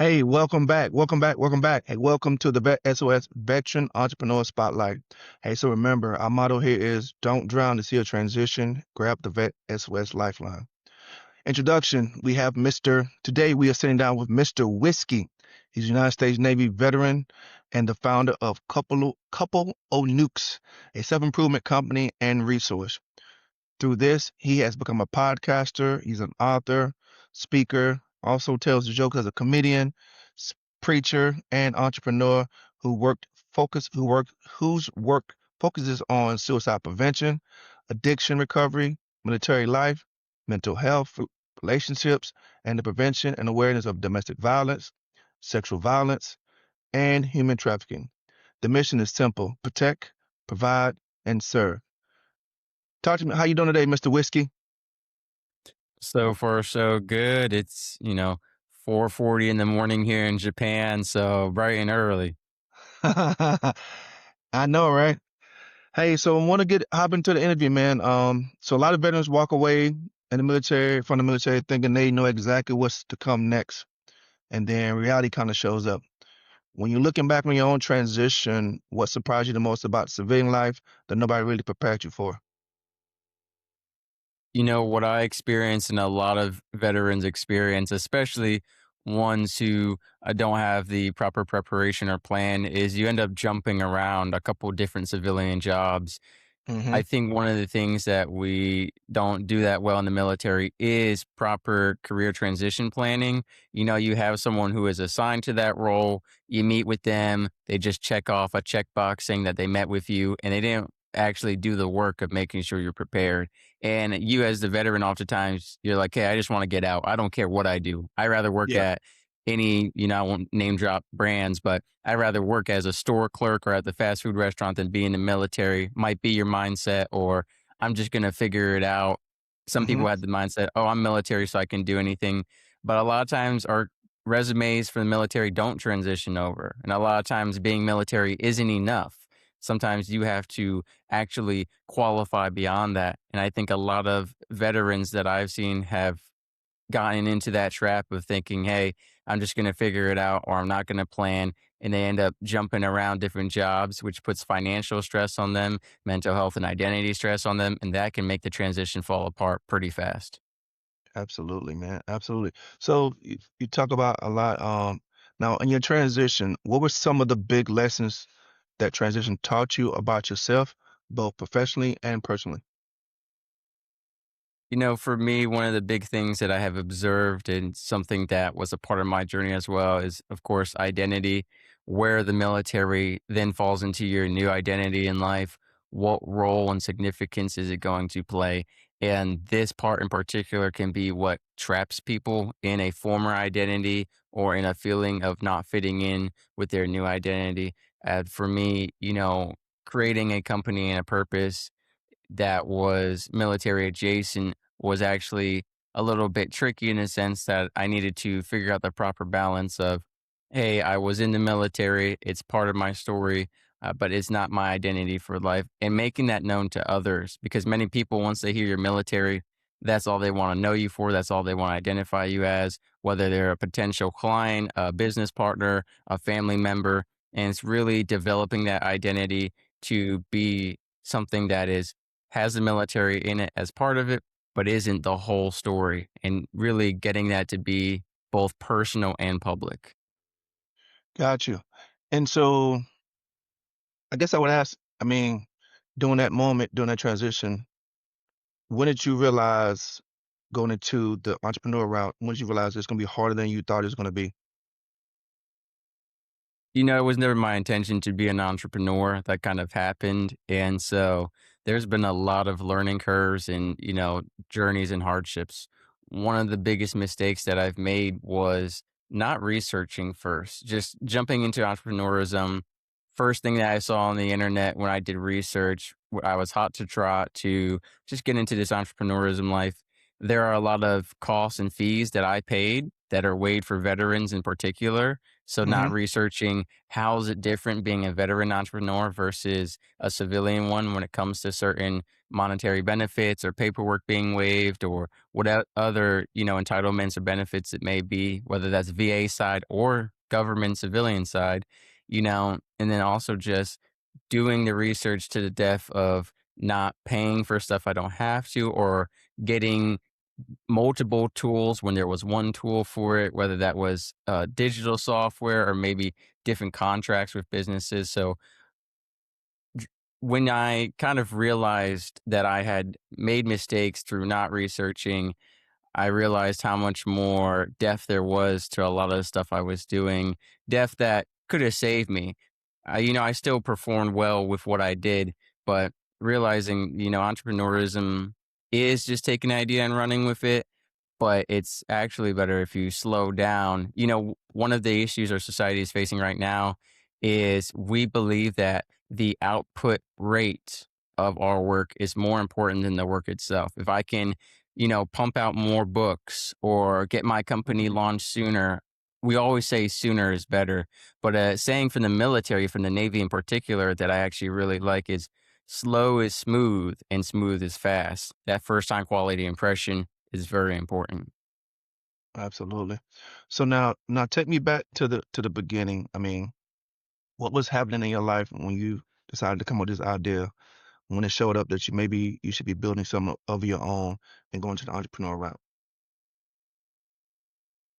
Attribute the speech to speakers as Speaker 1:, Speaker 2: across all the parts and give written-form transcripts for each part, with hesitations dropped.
Speaker 1: Hey, welcome back. Welcome back. Welcome back. Hey, welcome to the S.O.S Veteran Entrepreneur Spotlight. Hey, so remember, our motto here is don't drown to see a transition. Grab the Vet S.O.S Lifeline. Introduction, today we are sitting down with Mr. Whiskey. He's a United States Navy veteran and the founder of Couple O Nukes, a self-improvement company and resource. Through this, he has become a podcaster. He's an author, speaker, also tells jokes as a comedian, preacher, and entrepreneur whose work focuses on suicide prevention, addiction recovery, military life, mental health, relationships, and the prevention and awareness of domestic violence, sexual violence, and human trafficking. The mission is simple: protect, provide, and serve. Talk to me. How you doing today, Mr. Whiskey?
Speaker 2: So far, so good. It's, 4:40 in the morning here in Japan, so bright and early.
Speaker 1: I know, right? Hey, so I want to get hop into the interview, man. So a lot of veterans walk away from the military thinking they know exactly what's to come next, and then reality kind of shows up. When you're looking back on your own transition, what surprised you the most about civilian life that nobody really prepared you for?
Speaker 2: What I experience and a lot of veterans experience, especially ones who don't have the proper preparation or plan, is you end up jumping around a couple different civilian jobs.
Speaker 1: Mm-hmm.
Speaker 2: I think one of the things that we don't do that well in the military is proper career transition planning. You have someone who is assigned to that role, you meet with them, they just check off a checkbox saying that they met with you, and they didn't actually do the work of making sure you're prepared. And you, as the veteran, oftentimes you're like, hey, I just want to get out. I don't care what I do. I rather work
Speaker 1: Yeah.
Speaker 2: at any, I won't name drop brands, but I'd rather work as a store clerk or at the fast food restaurant than be in the military, might be your mindset, or I'm just going to figure it out. Some
Speaker 1: Mm-hmm.
Speaker 2: people had the mindset, oh, I'm military, so I can do anything. But a lot of times our resumes for the military don't transition over. And a lot of times being military isn't enough. Sometimes you have to actually qualify beyond that. And I think a lot of veterans that I've seen have gotten into that trap of thinking, hey, I'm just going to figure it out or I'm not going to plan. And they end up jumping around different jobs, which puts financial stress on them, mental health and identity stress on them. And that can make the transition fall apart pretty fast.
Speaker 1: Absolutely, man. Absolutely. So you talk about a lot. Now in your transition, what were some of the big lessons that transition taught you about yourself, both professionally and personally?
Speaker 2: For me, one of the big things that I have observed and something that was a part of my journey as well is, of course, identity, where the military then falls into your new identity in life. What role and significance is it going to play? And this part in particular can be what traps people in a former identity or in a feeling of not fitting in with their new identity. And for me, creating a company and a purpose that was military adjacent was actually a little bit tricky in a sense that I needed to figure out the proper balance of, hey, I was in the military, it's part of my story, but it's not my identity for life. And making that known to others, because many people, once they hear you're military, that's all they want to know you for. That's all they want to identify you as, whether they're a potential client, a business partner, a family member. And it's really developing that identity to be something that has the military in it as part of it, but isn't the whole story, and really getting that to be both personal and public.
Speaker 1: Got you. And so I guess I would ask, during that moment, during that transition, when did you realize going into the entrepreneur route, when did you realize it's gonna be harder than you thought it was gonna be?
Speaker 2: It was never my intention to be an entrepreneur. That kind of happened. And so there's been a lot of learning curves and, journeys and hardships. One of the biggest mistakes that I've made was not researching first, just jumping into entrepreneurism. First thing that I saw on the internet when I did research, I was hot to trot to just get into this entrepreneurism life. There are a lot of costs and fees that I paid that are waived for veterans in particular, So not
Speaker 1: Mhm.
Speaker 2: researching how is it different being a veteran entrepreneur versus a civilian one when it comes to certain monetary benefits or paperwork being waived or what other, entitlements or benefits it may be, whether that's VA side or government civilian side, and then also just doing the research to the depth of not paying for stuff I don't have to or getting multiple tools when there was one tool for it, whether that was digital software or maybe different contracts with businesses. So when I kind of realized that I had made mistakes through not researching, I realized how much more depth there was to a lot of the stuff I was doing, depth that could have saved me. I still performed well with what I did, but realizing, entrepreneurism is just taking an idea and running with it, but it's actually better if you slow down. One of the issues our society is facing right now is we believe that the output rate of our work is more important than the work itself. If I can, pump out more books or get my company
Speaker 1: Mhm.
Speaker 2: launched sooner, we always say sooner is better. But saying from the military, from the Navy in particular, that I actually really like is slow is smooth and smooth is fast. That first time quality impression is very important.
Speaker 1: Absolutely. So now take me back to the beginning. I mean, what was happening in your life when you decided to come up with this idea? When it showed up that maybe you should be building some of your own and going to the entrepreneur route?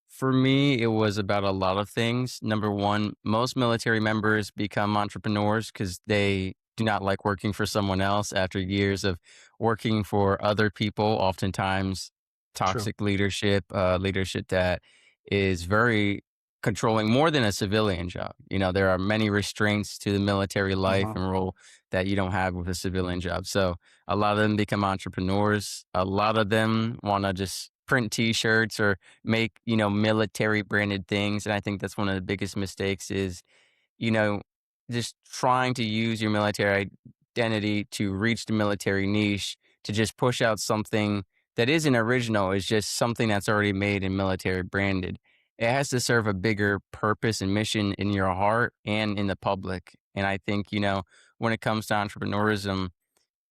Speaker 2: For me, it was about a lot of things. Number one, most military members become entrepreneurs because they do not like working for someone else after years of working for other people, oftentimes
Speaker 1: True.
Speaker 2: toxic leadership, leadership that is very controlling more than a civilian job. There are many restraints to the military life
Speaker 1: Uh-huh.
Speaker 2: and role that you don't have with a civilian job. So a lot of them become entrepreneurs. A lot of them want to just print t-shirts or make, military branded things. And I think that's one of the biggest mistakes is, you know, just trying to use your military identity to reach the military niche to just push out something that isn't original, is just something that's already made and military branded. It has to serve a bigger purpose and mission in your heart and in the public. And I think, when it comes to entrepreneurism,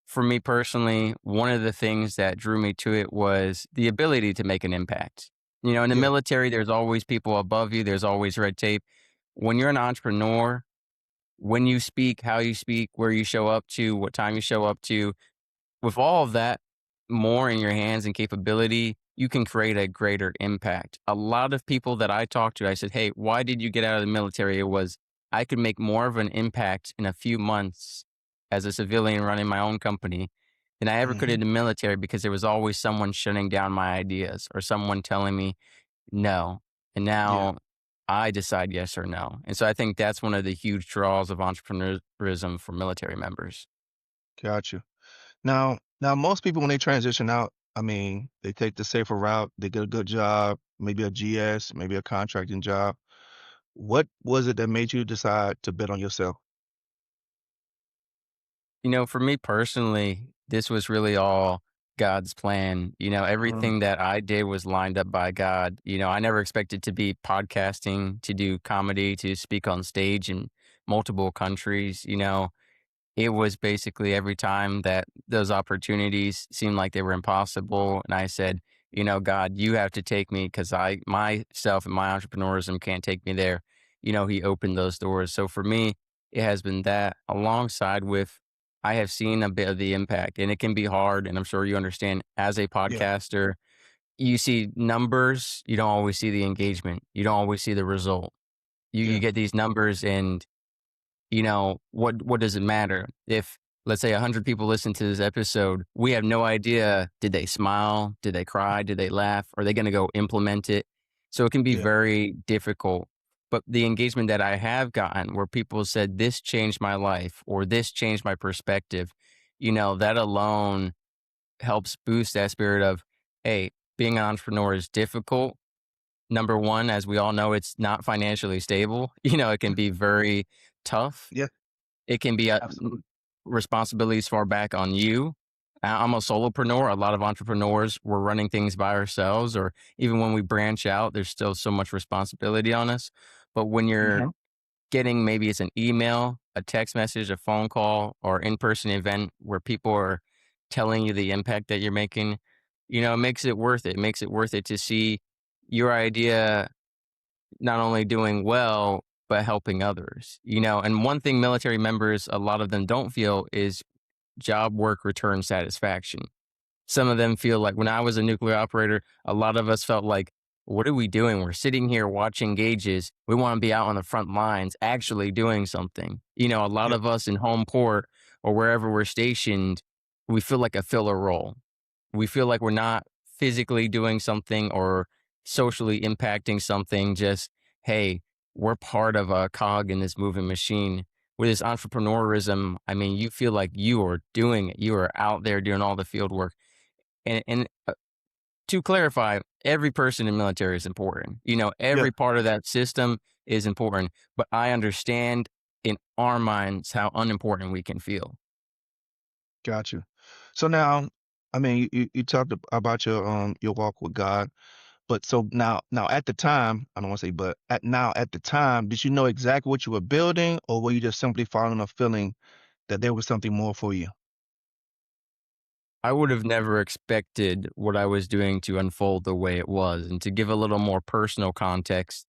Speaker 2: for me personally, one of the things that drew me to it was the ability to make an impact. In the
Speaker 1: Yeah.
Speaker 2: military, there's always people above you, there's always red tape. When you're an entrepreneur, when you speak, how you speak, where you show up to, what time you show up to, with all of that more in your hands and capability, you can create a greater impact. A lot of people that I talked to, I said, "Hey, why did you get out of the military?" It was, I could make more of an impact in a few months as a civilian running my own company than I ever could
Speaker 1: Mhm.
Speaker 2: in the military because there was always someone shutting down my ideas or someone telling me no. And
Speaker 1: Yeah.
Speaker 2: now I decide yes or no. And so I think that's one of the huge draws of entrepreneurism for military members.
Speaker 1: Got you. Now most people when they transition out, I mean, they take the safer route, they get a good job, maybe a GS, maybe a contracting job. What was it that made you decide to bet on yourself?
Speaker 2: For me personally, this was really all God's plan.
Speaker 1: Mm.
Speaker 2: Everything that I did was lined up by God. I never expected to be podcasting, to do comedy, to speak on stage in multiple countries. It was basically every time that those opportunities seemed like they were impossible, and I said, "God, you have to take me because I myself and my entrepreneurism can't take me there." He opened those doors. So for me, it has been that alongside with I have seen a bit of the impact, and it can be hard, and I'm sure you understand as a
Speaker 1: Yeah.
Speaker 2: podcaster, you see numbers, you don't always see the engagement, you don't always see the result. You
Speaker 1: Yeah.
Speaker 2: get these numbers and what does it matter? If, let's say, 100 people listen to this episode, we have no idea, did they smile? Did they cry? Did they laugh? Are they gonna go implement it? So it can be
Speaker 1: Yeah.
Speaker 2: very difficult. But the engagement that I have gotten where people said, "This changed my life," or "This changed my perspective," that alone helps boost that spirit of, "Hey, being an entrepreneur is difficult." Number 1, as we all know, it's not financially stable. It can be very tough.
Speaker 1: Yeah.
Speaker 2: It can be,
Speaker 1: Absolutely.
Speaker 2: responsibilities far back on you. I'm a solopreneur. A lot of entrepreneurs, we're running things by ourselves, or even when we branch out, there's still so much responsibility on us. But when you're
Speaker 1: Mhm.
Speaker 2: getting, maybe it's an email, a text message, a phone call, or in-person event where people are telling you the impact that you're making, it makes it worth it. It makes it worth it to see your idea not only doing well, but helping others. And one thing military members, a lot of them don't feel is job work return satisfaction. Some of them feel like, when I was a nuclear operator, a lot of us felt like, what are we doing? We're sitting here watching gauges. We want to be out on the front lines actually doing something. A lot
Speaker 1: Yep.
Speaker 2: of us in home port or wherever we're stationed, we feel like a filler role. We feel like we're not physically doing something or socially impacting something. Just, hey, we're part of a cog in this moving machine. With this entrepreneurism, I mean, you feel like you are doing it. You are out there doing all the field work. And to clarify, every person in military is important.
Speaker 1: Yeah.
Speaker 2: Every part of that system is important. But I understand in our minds how unimportant we can feel.
Speaker 1: Got you. So now, I mean, you talked about your walk with God, but so now at the time, I don't want to say, but at the time, did you know exactly what you were building, or were you just simply following a feeling that there was something more for you?
Speaker 2: I would have never expected what I was doing to unfold the way it was. And to give a little more personal context,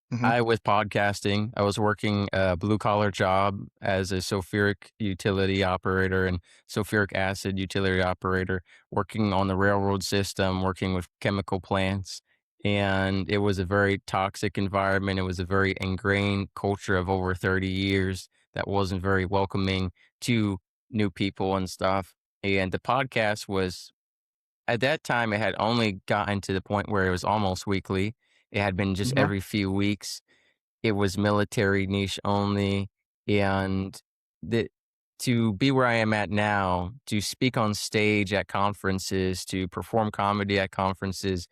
Speaker 1: Hmm.
Speaker 2: I was podcasting. I was working a blue collar job as a sulfuric utility operator and sulfuric acid utility operator, working on the railroad system, working with chemical plants. And it was a very toxic environment. It was a very ingrained culture of over 30 years that wasn't very welcoming to new people and stuff. And the podcast was, at that time, it had only gotten to the point where it was almost weekly. It had been just
Speaker 1: Hmm.
Speaker 2: every few weeks. It was military niche only, and the to be where I am at now, to speak on stage at conferences, to perform comedy at conferences,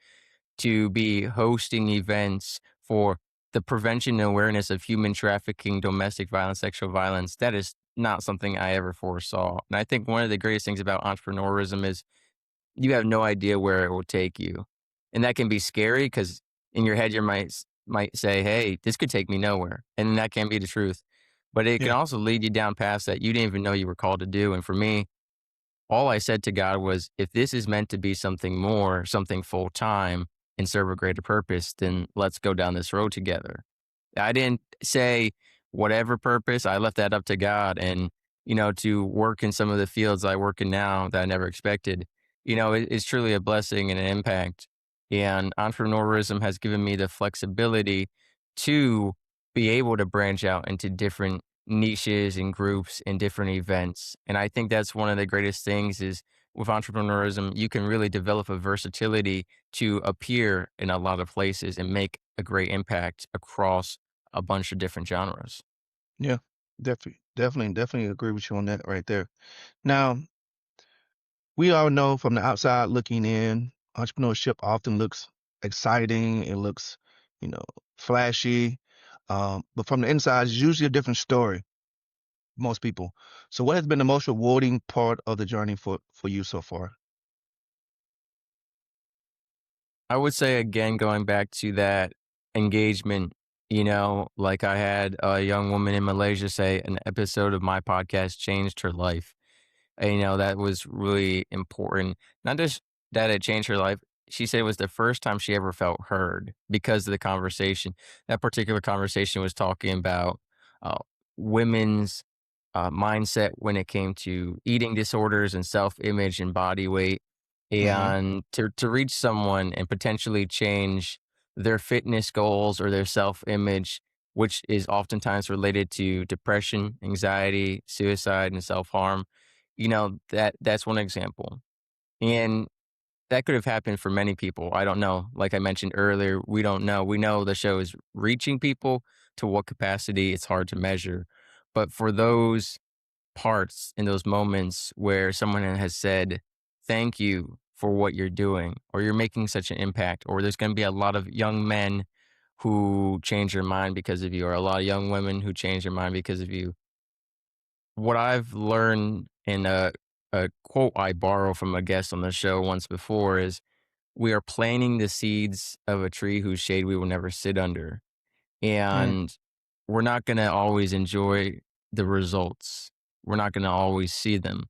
Speaker 2: to be hosting events for the prevention and awareness of human trafficking, domestic violence, sexual violence, that is not something I ever foresaw. And I think one of the greatest things about entrepreneurism is you have no idea where it will take you. And that can be scary because in your head, you might say, hey, this could take me nowhere. And that can be the truth. But it can
Speaker 1: Yeah.
Speaker 2: also lead you down paths that you didn't even know you were called to do. And for me, all I said to God was, if this is meant to be something more, something full time and serve a greater purpose, then let's go down this road together. I didn't say whatever purpose. I left that up to God. And, to work in some of the fields I work in now that I never expected, it's truly a blessing and an impact. And entrepreneurism has given me the flexibility to be able to branch out into different niches and groups and different events. And I think that's one of the greatest things is with entrepreneurism, you can really develop a versatility to appear in a lot of places and make a great impact across a bunch of different genres.
Speaker 1: Yeah. Definitely agree with you on that right there. Now, we all know from the outside looking in, entrepreneurship often looks exciting. It looks, you know, flashy. But from the inside, it's usually a different story. Most people. So, what has been the most rewarding part of the journey for you so far?
Speaker 2: I would say again, going back to that engagement, like I had a young woman in Malaysia say an episode of my podcast changed her life. And, that was really important. Not just that it changed her life. She said it was the first time she ever felt heard because of the conversation. That particular conversation was talking about uh, women's mindset when it came to eating disorders and self image and body weight.
Speaker 1: Hmm.
Speaker 2: And to reach someone and potentially change their fitness goals or their self image, which is oftentimes related to depression, anxiety, suicide, and self harm. That's one example. And that could have happened for many people. I don't know. Like I mentioned earlier, we don't know. We know the show is reaching people. To what capacity, it's hard to measure. But for those parts in those moments where someone has said, thank you for what you're doing, or you're making such an impact, or there's going to be a lot of young men who change their mind because of you, or a lot of young women who change their mind because of you. What I've learned in a quote I borrow from a guest on the show once before is, we are planting the seeds of a tree whose shade we will never sit under.
Speaker 1: Mm,
Speaker 2: and we're not going to always enjoy the results. We're not going to always see them.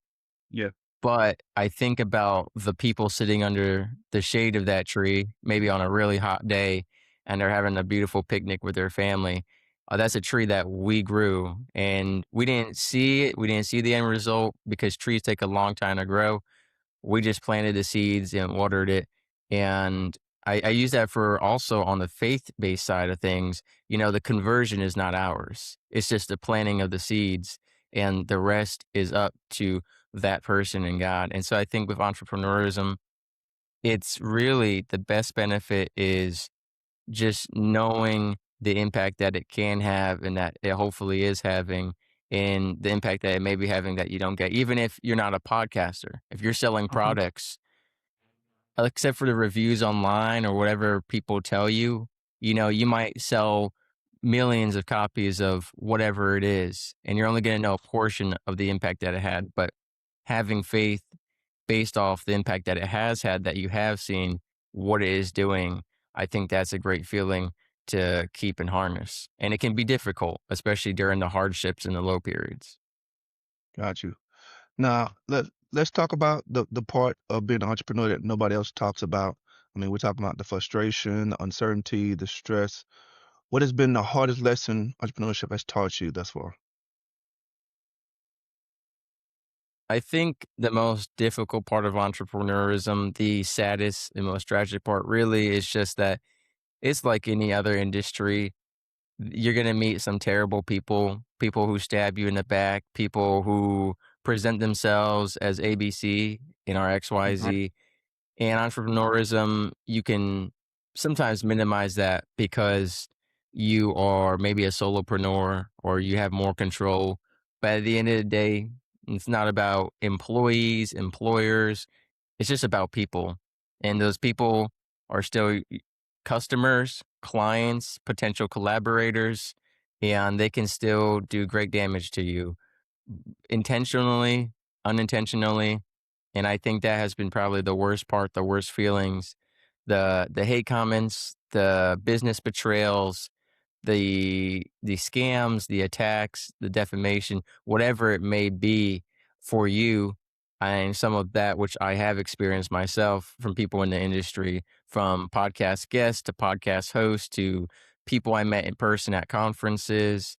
Speaker 1: yeah.
Speaker 2: But I think about the people sitting under the shade of that tree, maybe on a really hot day, and they're having a beautiful picnic with their family. That's a tree that we grew, and we didn't see it. We didn't see the end result because trees take a long time to grow. We just planted the seeds and watered it. And I use that for also on the faith based side of things. You know, the conversion is not ours, it's just the planting of the seeds, and the rest is up to that person and God. And so I think with entrepreneurism, it's really the best benefit is just knowing the impact that it can have and that it hopefully is having, and the impact that it may be having that you don't get. Even if you're not a podcaster, if you're selling
Speaker 1: Mhm.
Speaker 2: products, except for the reviews online or whatever people tell you, you know, you might sell millions of copies of whatever it is, and you're only going to know a portion of the impact that it had. But having faith based off the impact that it has had, that you have seen what it is doing, I think that's a great feeling to keep and harness. And it can be difficult, especially during the hardships and the low periods.
Speaker 1: Got you. Now, let's talk about the part of being an entrepreneur that nobody else talks about. I mean, we're talking about the frustration, the uncertainty, the stress. What has been the hardest lesson entrepreneurship has taught you thus far?
Speaker 2: I think the most difficult part of entrepreneurism, the saddest and most tragic part, really is just that it's like any other industry. You're going to meet some terrible people, people who stab you in the back, people who present themselves as ABC in our
Speaker 1: Mhm.
Speaker 2: XYZ. And entrepreneurism, you can sometimes minimize that because you are maybe a solopreneur or you have more control. But at the end of the day, it's not about employees, employers. It's just about people. And those people are still customers, clients, potential collaborators, and they can still do great damage to you intentionally, unintentionally. And I think that has been probably the worst part, the worst feelings, the hate comments, the business betrayals, the scams, the attacks, the defamation, whatever it may be for you, and some of that which I have experienced myself from people in the industry, from podcast guests to podcast hosts to people I met in person at conferences.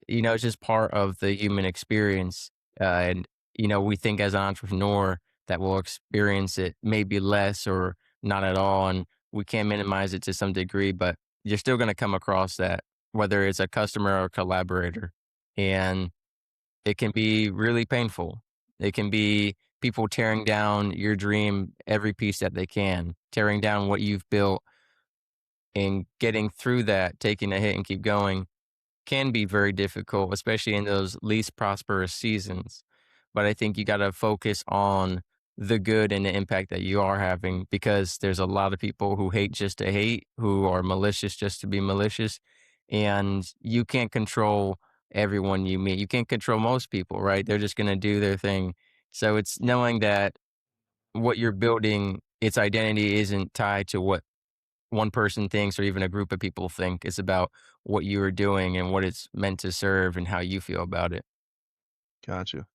Speaker 2: You know, it's just part of the human experience. And, you know, we think as an entrepreneur that we'll experience it maybe less or not at all. And we can minimize it to some degree, but you're still going to come across that, whether it's a customer or a collaborator. And it can be really painful. It can be people tearing down your dream every piece that they can, tearing down what you've built, and getting through that, taking a hit and keep going can be very difficult, especially in those least prosperous seasons. But I think you got to focus on the good and the impact that you are having, because there's a lot of people who hate just to hate, who are malicious just to be malicious. And you can't control everyone you meet. You can't control most people, right? They're just going to do their thing. So it's knowing that what you're building, its identity isn't tied to what one person thinks or even a group of people think. It's about what you are doing and what it's meant to serve and how you feel about it.
Speaker 1: Gotcha.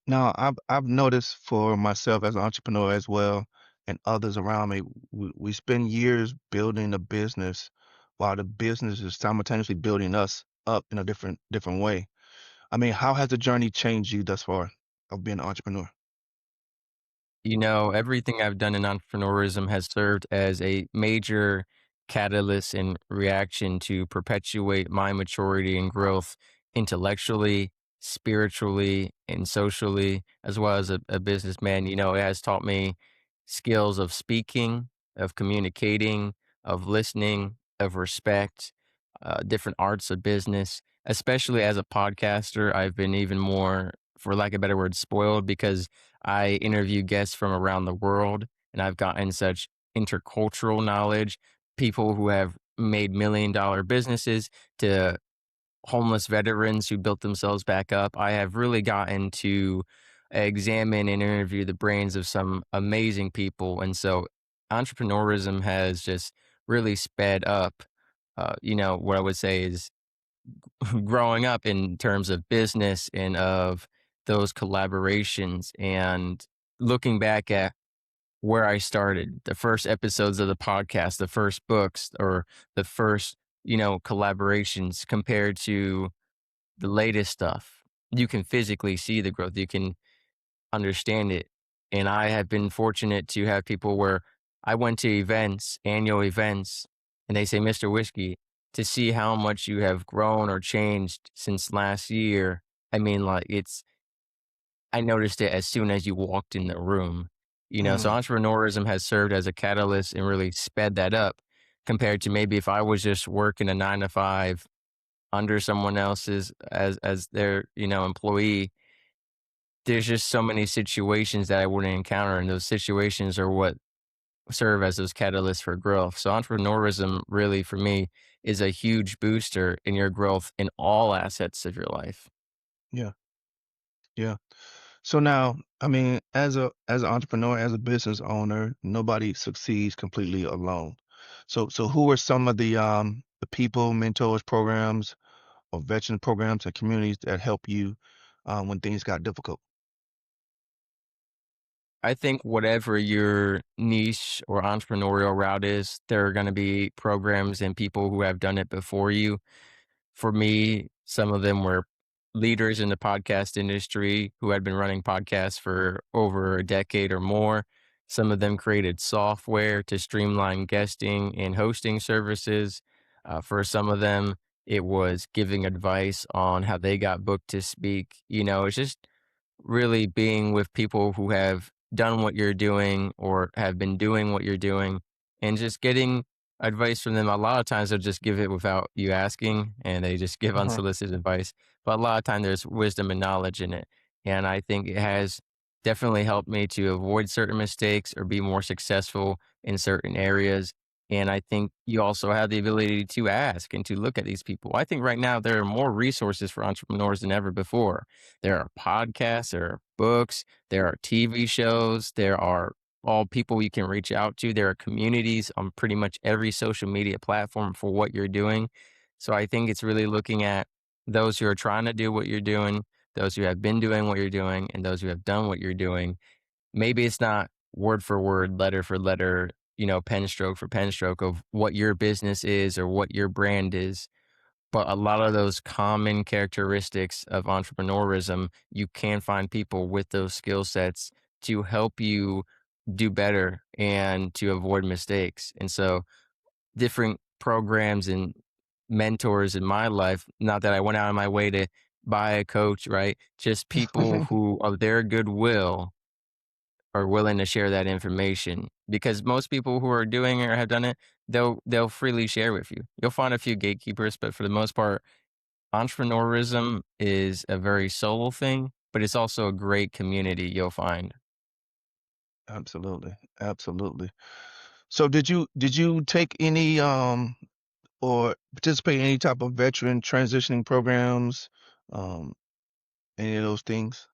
Speaker 1: Now, I've noticed for myself as an entrepreneur as well, and others around me, we spend years building a business while the business is simultaneously building us up in a different way. I mean, how has the journey changed you thus far of being an entrepreneur?
Speaker 2: You know, everything I've done in entrepreneurism has served as a major catalyst and reaction to perpetuate my maturity and growth intellectually, spiritually, and socially, as well as a businessman. You know, it has taught me skills of speaking, of communicating, of listening, of respect, different arts of business. Especially as a podcaster, I've been even more, for lack of a better word, spoiled because I interview guests from around the world, and I've gotten such intercultural knowledge, people who have made $1 million businesses to homeless veterans who built themselves back up. I have really gotten to examine and interview the brains of some amazing people. And so entrepreneurism has just really sped up what I would say is growing up in terms of business and of those collaborations and looking back at where I started, the first episodes of the podcast, the first books, or the first, collaborations compared to the latest stuff. You can physically see the growth. You can understand it. And I have been fortunate to have people where I went to events, annual events, and they say, Mr. Whiskey, to see how much you have grown or changed since last year. I mean, like I noticed it as soon as you walked in the room. So
Speaker 1: Mm,
Speaker 2: entrepreneurism has served as a catalyst and really sped that up compared to maybe if I was just working a 9 to 5 under someone else's as their, employee. There's just so many situations that I wouldn't encounter, and those situations are what serve as those catalysts for growth. So entrepreneurism really for me is a huge booster in your growth in all assets of your life.
Speaker 1: yeah, yeah. So now, I mean, as an entrepreneur, as a business owner, nobody succeeds completely alone. So who are some of the people, mentors, programs, or veteran programs and communities that help you when things got difficult?
Speaker 2: I think whatever your niche or entrepreneurial route is, there are going to be programs and people who have done it before you. For me, some of them were leaders in the podcast industry who had been running podcasts for over a decade or more. Some of them created software to streamline guesting and hosting services. For some of them, it was giving advice on how they got booked to speak. It's just really being with people who have done what you're doing or have been doing what you're doing and just getting advice from them. A lot of times they'll just give it without you asking and they just give
Speaker 1: Uh-huh.
Speaker 2: unsolicited advice. But a lot of time there's wisdom and knowledge in it. And I think it has definitely helped me to avoid certain mistakes or be more successful in certain areas. And I think you also have the ability to ask and to look at these people. I think right now there are more resources for entrepreneurs than ever before. There are podcasts, there are books, there are TV shows, there are all people you can reach out to. There are communities on pretty much every social media platform for what you're doing. So I think it's really looking at those who are trying to do what you're doing, those who have been doing what you're doing, and those who have done what you're doing. Maybe it's not word for word, letter for letter, pen stroke for pen stroke of what your business is or what your brand is, but a lot of those common characteristics of entrepreneurism, you can find people with those skill sets to help you do better and to avoid mistakes. And so, different programs and mentors in my life, not that I went out of my way to buy a coach, right? Just people who, of their goodwill, are willing to share that information because most people who are doing or have done it, they'll freely share with you. You'll find a few gatekeepers, but for the most part, entrepreneurism is a very solo thing, but it's also a great community you'll find.
Speaker 1: Absolutely, absolutely. So did you take any or participate in any type of veteran transitioning programs, um, any of those things,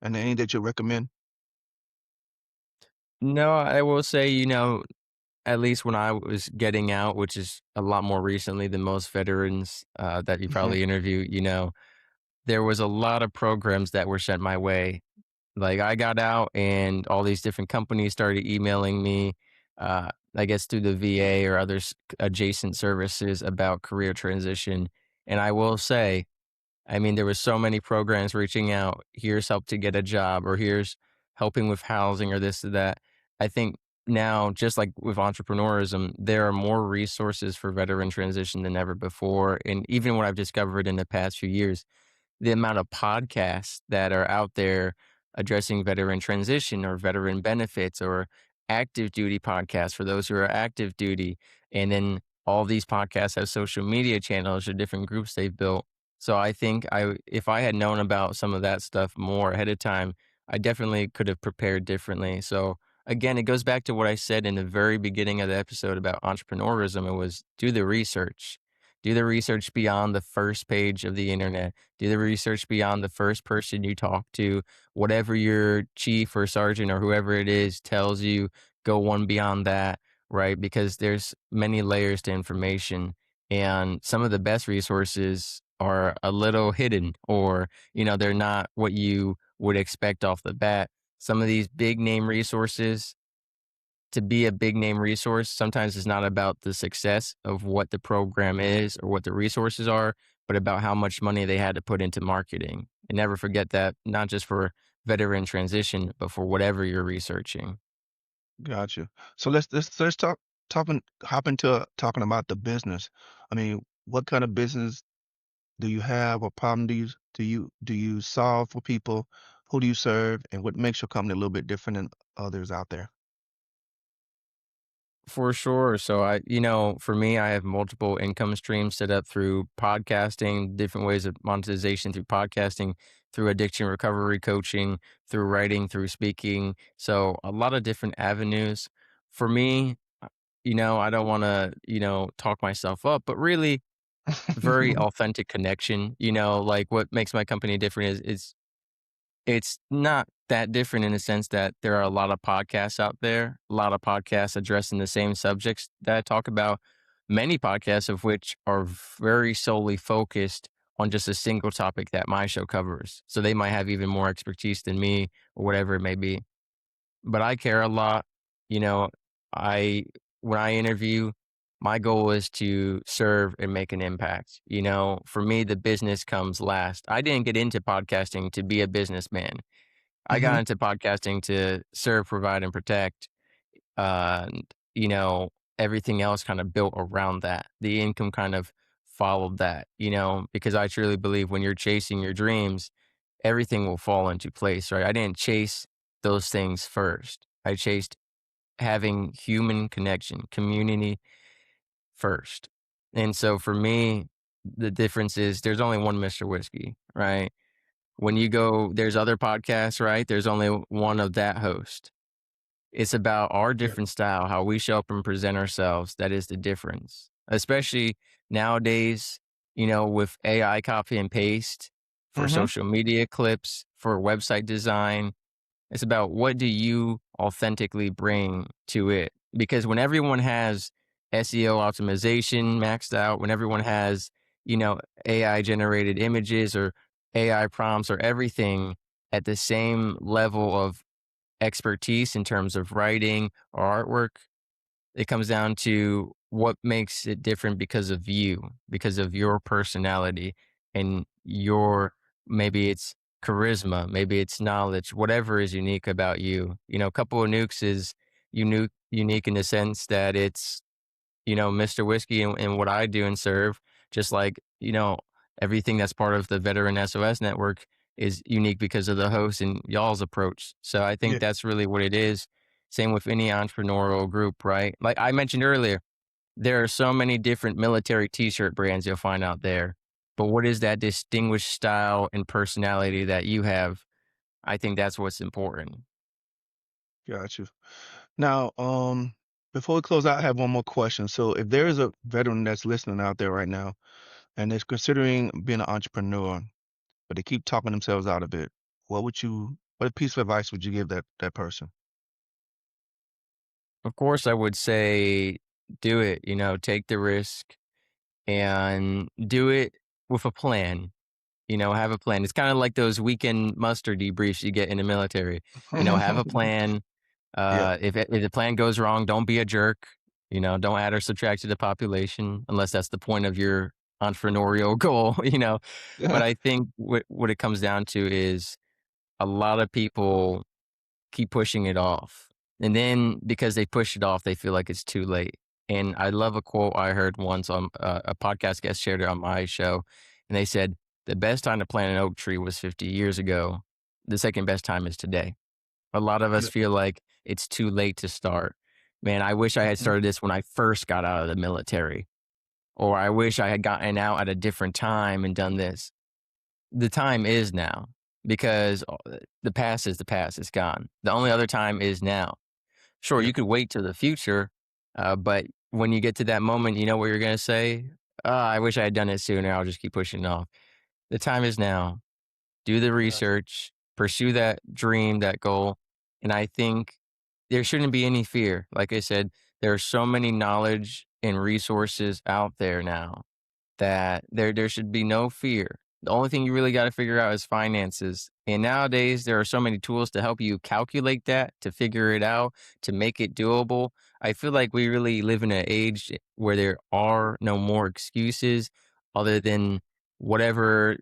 Speaker 1: and any that you recommend?
Speaker 2: No, I will say, at least when I was getting out, which is a lot more recently than most veterans that you
Speaker 1: Hmm.
Speaker 2: probably interview, there was a lot of programs that were sent my way. Like I got out and all these different companies started emailing me, I guess through the VA or other adjacent services about career transition. And I will say, I mean, there was so many programs reaching out. Here's help to get a job, or here's helping with housing, or this or that. I think now, just like with entrepreneurism, there are more resources for veteran transition than ever before. And even what I've discovered in the past few years, the amount of podcasts that are out there addressing veteran transition or veteran benefits or active duty podcasts for those who are active duty. And then all these podcasts have social media channels or different groups they've built. So I think if I had known about some of that stuff more ahead of time, I definitely could have prepared differently. So again, it goes back to what I said in the very beginning of the episode about entrepreneurism. It was do the research. Do the research beyond the first page of the internet. Do the research beyond the first person you talk to. Whatever your chief or sergeant or whoever it is tells you, go one beyond that, right? Because there's many layers to information. And some of the best resources are a little hidden, or, they're not what you would expect off the bat. Some of these big name resources, to be a big name resource, sometimes it's not about the success of what the program is or what the resources are, but about how much money they had to put into marketing. And never forget that, not just for veteran transition, but for whatever you're researching.
Speaker 1: Gotcha. So let's hop into talking about the business. I mean, what kind of business do you have, or problem do you solve for people? Who do you serve, and what makes your company a little bit different than others out there?
Speaker 2: For sure. So for me, I have multiple income streams set up through podcasting, different ways of monetization through podcasting, through addiction recovery coaching, through writing, through speaking. So a lot of different avenues. For me, I don't want to, talk myself up, but really very authentic connection. Like what makes my company different is it's not that different in the sense that there are a lot of podcasts out there, a lot of podcasts addressing the same subjects that I talk about, many podcasts of which are very solely focused on just a single topic that my show covers. So they might have even more expertise than me or whatever it may be. But I care a lot. You know, I when I interview, my goal is to serve and make an impact. For me, the business comes last. I didn't get into podcasting to be a businessman. I got
Speaker 1: Mhm.
Speaker 2: into podcasting to serve, provide, and protect. And, everything else kind of built around that. The income kind of followed that, because I truly believe when you're chasing your dreams, everything will fall into place, right? I didn't chase those things first. I chased having human connection, community first. And so for me, the difference is there's only one Mr. Whiskey, right? When you go, there's other podcasts, right? There's only one of that host. It's about our
Speaker 1: Yeah.
Speaker 2: different style, how we show up and present ourselves. That is the difference. Especially nowadays, with AI copy and paste for
Speaker 1: Mhm.
Speaker 2: social media clips, for website design. It's about what do you authentically bring to it? Because when everyone has SEO optimization maxed out, when everyone has, AI generated images or AI prompts or everything at the same level of expertise in terms of writing or artwork, it comes down to what makes it different because of you, because of your personality and your, maybe it's charisma, maybe it's knowledge, whatever is unique about you. Couple of Nukes is unique in the sense that it's, Mr. Whiskey and what I do and serve, just like, everything that's part of the veteran S.O.S network is unique because of the host and y'all's approach. So I think
Speaker 1: Yeah.
Speaker 2: that's really what it is. Same with any entrepreneurial group, right? Like I mentioned earlier, there are so many different military t-shirt brands you'll find out there. But what is that distinguished style and personality that you have? I think that's what's important.
Speaker 1: Got you. Now, before we close out, I have one more question. So, if there is a veteran that's listening out there right now and is considering being an entrepreneur, but they keep talking themselves out of it, what piece of advice would you give that person?
Speaker 2: Of course, I would say do it, take the risk and do it with a plan. Have a plan. It's kind of like those weekend muster debriefs you get in the military. Have a plan.
Speaker 1: Yeah.
Speaker 2: If the plan goes wrong, don't be a jerk. Don't add or subtract to the population unless that's the point of your entrepreneurial goal. But I think what it comes down to is a lot of people keep pushing it off. And then because they push it off, they feel like it's too late. And I love a quote I heard once on a podcast guest shared it on my show. And they said, the best time to plant an oak tree was 50 years ago. The second best time is today. A lot of us
Speaker 1: Yeah.
Speaker 2: feel like it's too late to start. Man, I wish I had
Speaker 1: Mhm.
Speaker 2: started this when I first got out of the military, or I wish I had gotten out at a different time and done this. The time is now because the past is the past. It's gone. The only other time is now. Sure,
Speaker 1: Yeah.
Speaker 2: you could wait till the future, but when you get to that moment, you know what you're going to say? I wish I had done it sooner. I'll just keep pushing it off. The time is now. Do the
Speaker 1: Gotcha.
Speaker 2: research, pursue that dream, that goal. And I think there shouldn't be any fear. Like I said, there are so many knowledge and resources out there now that there should be no fear. The only thing you really gotta figure out is finances, and nowadays, there are so many tools to help you calculate that, to figure it out, to make it doable. I feel like we really live in an age where there are no more excuses other than whatever,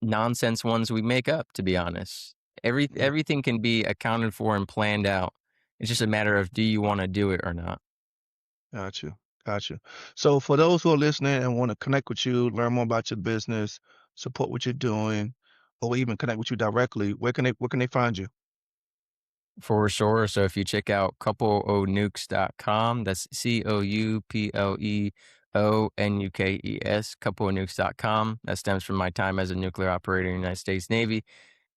Speaker 2: nonsense ones we make up, to be honest.
Speaker 1: Yeah,
Speaker 2: Everything can be accounted for and planned out. It's just a matter of do you wanna do it or not.
Speaker 1: got you. Got you. So for those who are listening and want to connect with you, learn more about your business, support what you're doing, or even connect with you directly, where can they find you?
Speaker 2: For sure. So if you check out coupleonukes.com, that's COUPLEONUKES, coupleonukes.com. That stems from my time as a nuclear operator in the United States Navy.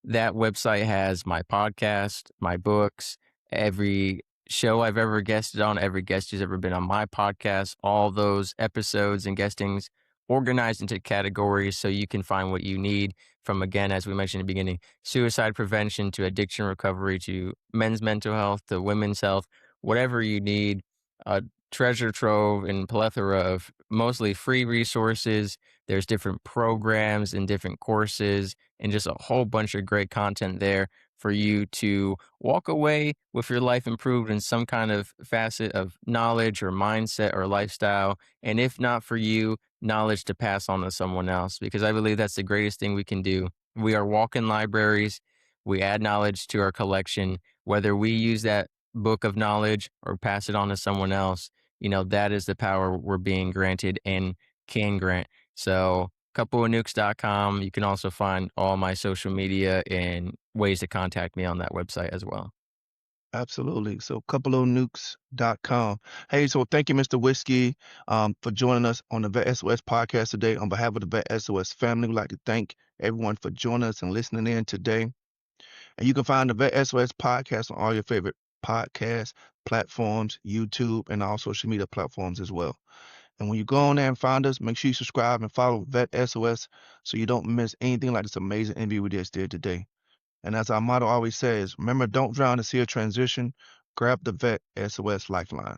Speaker 2: That website has my podcast, my books, every show I've ever guested on, every guest who's ever been on my podcast, all those episodes and guestings organized into categories so you can find what you need from, again, as we mentioned in the beginning, suicide prevention to addiction recovery to men's mental health to women's health, whatever you need, a treasure trove and plethora of mostly free resources. There's different programs and different courses and just a whole bunch of great content there for you to walk away with your life improved in some kind of facet of knowledge or mindset or lifestyle. And if not for you, knowledge to pass on to someone else, because I believe that's the greatest thing we can do. We are walking libraries. We add knowledge to our collection, whether we use that book of knowledge or pass it on to someone else. That is the power we're being granted and can grant. So coupleonukes.com. You can also find all my social media and ways to contact me on that website as well.
Speaker 1: Absolutely. So coupleonukes.com. Hey, so thank you, Mr. Whiskey, for joining us on the Vet SOS podcast today. On behalf of the Vet SOS family, we'd like to thank everyone for joining us and listening in today. And you can find the Vet SOS podcast on all your favorite podcast platforms, YouTube, and all social media platforms as well. And when you go on there and find us, make sure you subscribe and follow Vet SOS so you don't miss anything like this amazing interview we just did today. And as our motto always says, remember, don't drown to see a transition. Grab the Vet SOS Lifeline.